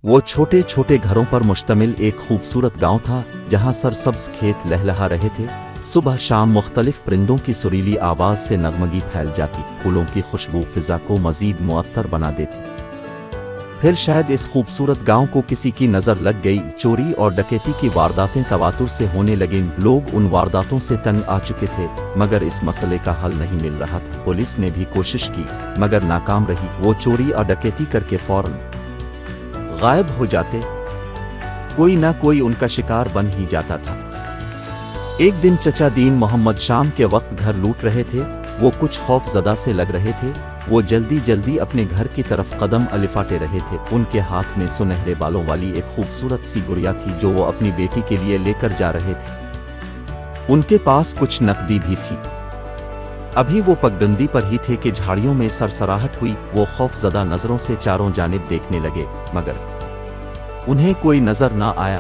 वो छोटे छोटे घरों पर मुश्तमिल एक खूबसूरत गांव था जहां सरसब्ज खेत लहलहा रहे थे। सुबह शाम मुख्तलिफ परिंदों की सुरीली आवाज़ से नगमगी फैल जाती, फूलों की खुशबू फिज़ा को मज़ीद मुअत्तर बना देती। फिर शायद इस खूबसूरत गांव को किसी की नज़र लग गई। चोरी और डकैती की वारदातें तवातुर से होने लगीं। लोग उन वारदातों से तंग आ चुके थे, मगर इस मसले का हल नहीं मिल रहा था। पुलिस ने भी कोशिश की मगर नाकाम रही। वो चोरी और डकैती करके फौरन गायब हो जाते, कोई ना कोई उनका शिकार बन ही जाता था। एक दिन चचा दीन मोहम्मद शाम के वक्त घर लूट रहे थे। वो कुछ खौफजदा से लग रहे थे। वो जल्दी जल्दी अपने घर की तरफ कदम अलिफाटे रहे थे। उनके हाथ में सुनहरे बालों वाली एक खूबसूरत सी गुड़िया थी जो वो अपनी बेटी के लिए लेकर जा रहे थे। उनके पास कुछ नकदी भी थी। अभी वो पगडंडी पर ही थे कि झाड़ियों में सरसराहट हुई। वो खौफजदा नजरों से चारों जानिब देखने लगे, मगर उन्हें कोई नजर ना आया।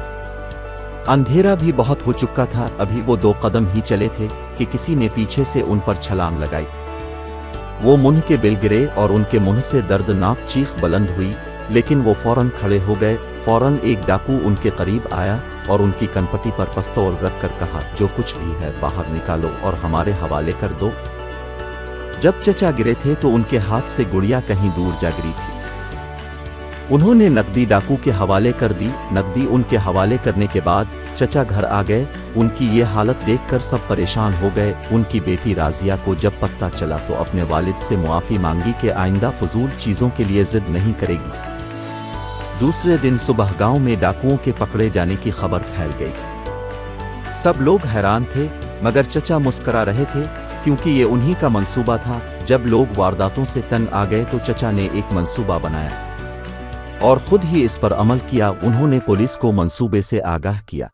अंधेरा भी बहुत हो चुका था। अभी वो 2 कदम ही चले थे कि किसी ने पीछे से उन पर छलांग लगाई। वो मुंह के बिल गिरे और उनके मुंह से दर्दनाक चीख बुलंद हुई, लेकिन वो फौरन खड़े हो गए। फौरन एक डाकू उनके करीब आया और उनकी कनपटी पर पिस्तौल रखकर कहा, जो कुछ भी है बाहर निकालो और हमारे हवाले कर दो। जब चचा गिरे थे तो उनके हाथ से गुड़िया कहीं दूर जा गिरी थी। उन्होंने नकदी डाकू के हवाले कर दी। नकदी उनके हवाले करने के बाद चचा घर आ गए। उनकी ये हालत देखकर सब परेशान हो गए। उनकी बेटी राजिया को जब पता चला तो अपने वालिद से मुआफ़ी मांगी कि आइंदा फजूल चीज़ों के लिए जिद नहीं करेगी। दूसरे दिन सुबह गांव में डाकुओं के पकड़े जाने की खबर फैल गई। सब लोग हैरान थे, मगर चचा मुस्करा रहे थे क्योंकि ये उन्हीं का मंसूबा था। जब लोग वारदातों से तंग आ गए तो चचा ने एक मंसूबा बनाया और खुद ही इस पर अमल किया। उन्होंने पुलिस को मंसूबे से आगाह किया।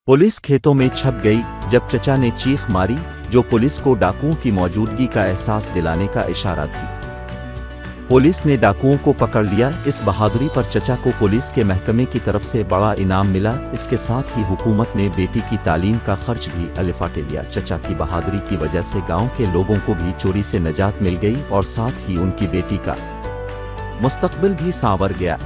पुलिस खेतों में छप गई। जब चचा ने चीख मारी, जो पुलिस को डाकुओं की मौजूदगी का एहसास दिलाने का इशारा थी। पुलिस ने डाकुओं को पकड़ लिया। इस बहादुरी पर चचा को पुलिस के महकमे की तरफ से बड़ा इनाम मिला। इसके साथ ही हुकूमत ने बेटी की तालीम का खर्च भी अलिफाटे लिया। चचा की बहादुरी की वजह से गांव के लोगों को भी चोरी से निजात मिल गई और साथ ही उनकी बेटी का मुस्तकबिल भी सांवर गया।